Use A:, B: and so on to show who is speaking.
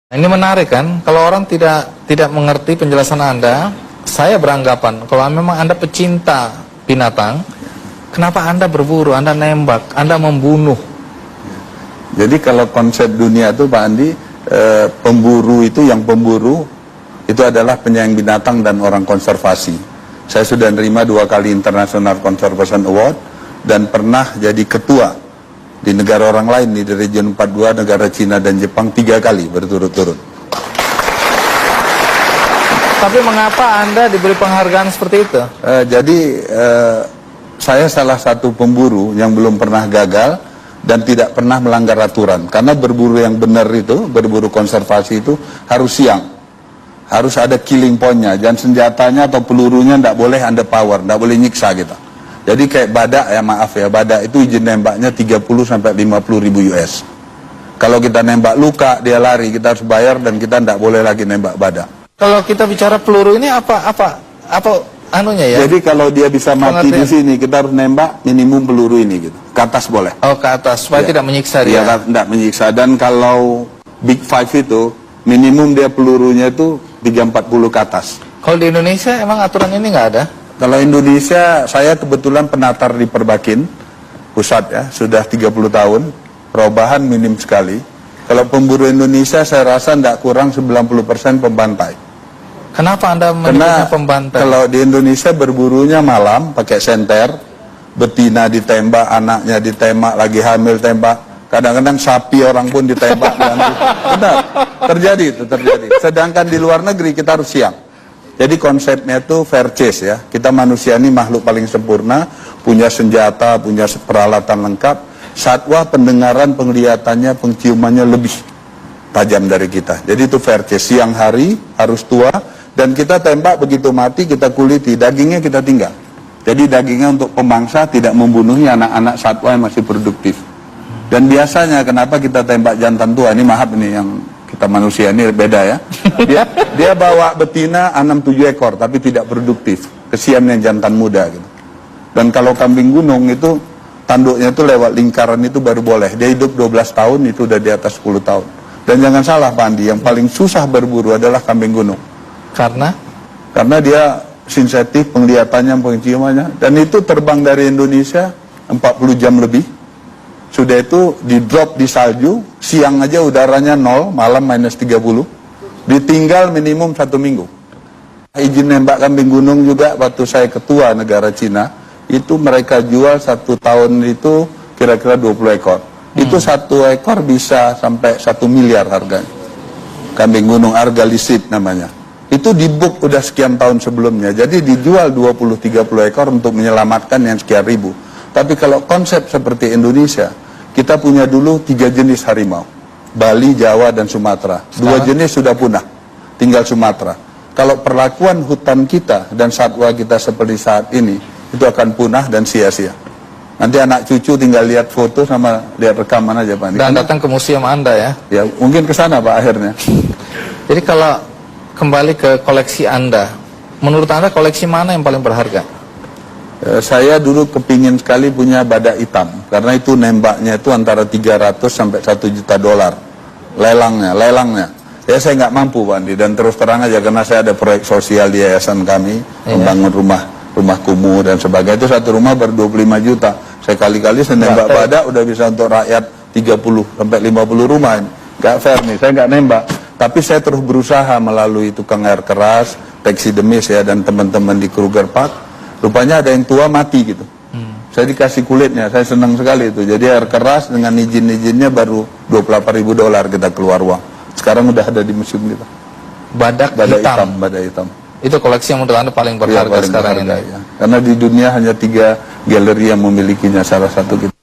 A: Ini menarik kan, kalau orang tidak mengerti penjelasan Anda, saya beranggapan kalau memang Anda pecinta binatang, kenapa Anda berburu, Anda nembak, Anda membunuh?
B: Jadi kalau konsep dunia itu Pak Andi, pemburu itu itu adalah penyayang binatang dan orang konservasi. Saya sudah nerima 2 kali International Conservation Award dan pernah jadi ketua di negara orang lain, di region 42, negara Cina dan Jepang 3 kali berturut-turut.
A: Tapi mengapa Anda diberi penghargaan seperti itu?
B: Saya salah satu pemburu yang belum pernah gagal dan tidak pernah melanggar aturan. Karena berburu yang benar itu, berburu konservasi itu harus siang. Harus ada killing point-nya, dan senjatanya atau pelurunya tidak boleh under power, tidak boleh nyiksa gitu. Jadi kayak badak ya, maaf ya, badak itu izin nembaknya 30 sampai 50 ribu US. Kalau kita nembak luka, dia lari, kita harus bayar dan kita tidak boleh lagi nembak badak.
A: Kalau kita bicara peluru ini apa anunya ya?
B: Jadi kalau dia bisa mati di sini, kita harus nembak minimum peluru ini gitu. Ke atas boleh.
A: Oh, ke atas supaya tidak menyiksa dia.
B: Iya, tidak menyiksa. Dan kalau Big Five itu minimum dia pelurunya itu 340 ke atas.
A: Kalau di Indonesia emang aturan ini nggak ada?
B: Kalau Indonesia, saya kebetulan penatar di Perbakin pusat ya, sudah 30 tahun, perubahan minim sekali. Kalau pemburu Indonesia saya rasa tidak kurang 90% pembantai.
A: Kenapa Anda menyebutnya pembantai?
B: Kalau di Indonesia berburunya malam, pakai senter, betina ditembak, anaknya ditembak, lagi hamil tembak. Kadang-kadang sapi orang pun ditembak. Benar, terjadi itu, terjadi. Sedangkan di luar negeri kita harus siang. Jadi konsepnya itu fair chase ya. Kita manusia ini makhluk paling sempurna, punya senjata, punya peralatan lengkap. Satwa pendengaran, penglihatannya, penciumannya lebih tajam dari kita. Jadi itu fair chase. Siang hari harus tua dan kita tembak begitu mati kita kuliti, dagingnya kita tinggal. Jadi dagingnya untuk pemangsa, tidak membunuhi anak-anak satwa yang masih produktif. Dan biasanya kenapa kita tembak jantan tua, ini maaf ini yang kita manusia ini beda ya. Dia bawa betina 6-7 ekor tapi tidak produktif. Kesian yang jantan muda gitu. Dan kalau kambing gunung itu tanduknya itu lewat lingkaran itu baru boleh. Dia hidup 12 tahun itu udah di atas 10 tahun. Dan jangan salah Pak Andi, yang paling susah berburu adalah kambing gunung.
A: Karena
B: dia sensitif penglihatannya, penciumannya, dan itu terbang dari Indonesia 40 jam lebih. Sudah itu di drop di salju, siang aja udaranya 0, malam -30, ditinggal minimum 1 minggu. Izin nembak kambing gunung juga waktu saya ketua negara Cina, itu mereka jual 1 tahun itu kira-kira 20 ekor. Itu 1 ekor bisa sampai 1 miliar harganya. Kambing gunung argalisid namanya. Itu di book udah sekian tahun sebelumnya, jadi dijual 20-30 ekor untuk menyelamatkan yang sekian ribu. Tapi kalau konsep seperti Indonesia, kita punya dulu 3 jenis harimau, Bali, Jawa, dan Sumatera. 2 jenis sudah punah, tinggal Sumatera. Kalau perlakuan hutan kita dan satwa kita seperti saat ini, itu akan punah dan sia-sia. Nanti anak cucu tinggal lihat foto sama lihat rekaman aja Pak.
A: Dan datang ke museum Anda ya?
B: Ya mungkin ke sana Pak akhirnya.
A: Jadi kalau kembali ke koleksi Anda, menurut Anda koleksi mana yang paling berharga?
B: Saya dulu kepingin sekali punya badak hitam, karena itu nembaknya itu antara 300 sampai 1 juta dolar. Lelangnya. Ya saya nggak mampu Pak Andi, dan terus terang aja karena saya ada proyek sosial di yayasan kami, membangun rumah kumuh dan sebagainya. Itu satu rumah baru 25 juta. Saya kali-kali nembak badak udah bisa untuk rakyat 30 sampai 50 rumah. Nggak fair nih, saya nggak nembak. Tapi saya terus berusaha melalui tukang air keras, taksidemis ya, dan teman-teman di Kruger Park. Rupanya ada yang tua mati gitu. Saya dikasih kulitnya, saya senang sekali itu. Jadi air keras dengan izin-izinnya baru 28.000 dolar kita keluar uang. Sekarang udah ada di museum kita.
A: Badak hitam.
B: Badak hitam.
A: Itu koleksi yang menurut Anda paling berharga sekarang ini.
B: Ya. Karena di dunia hanya 3 galeri yang memilikinya, salah satu kita.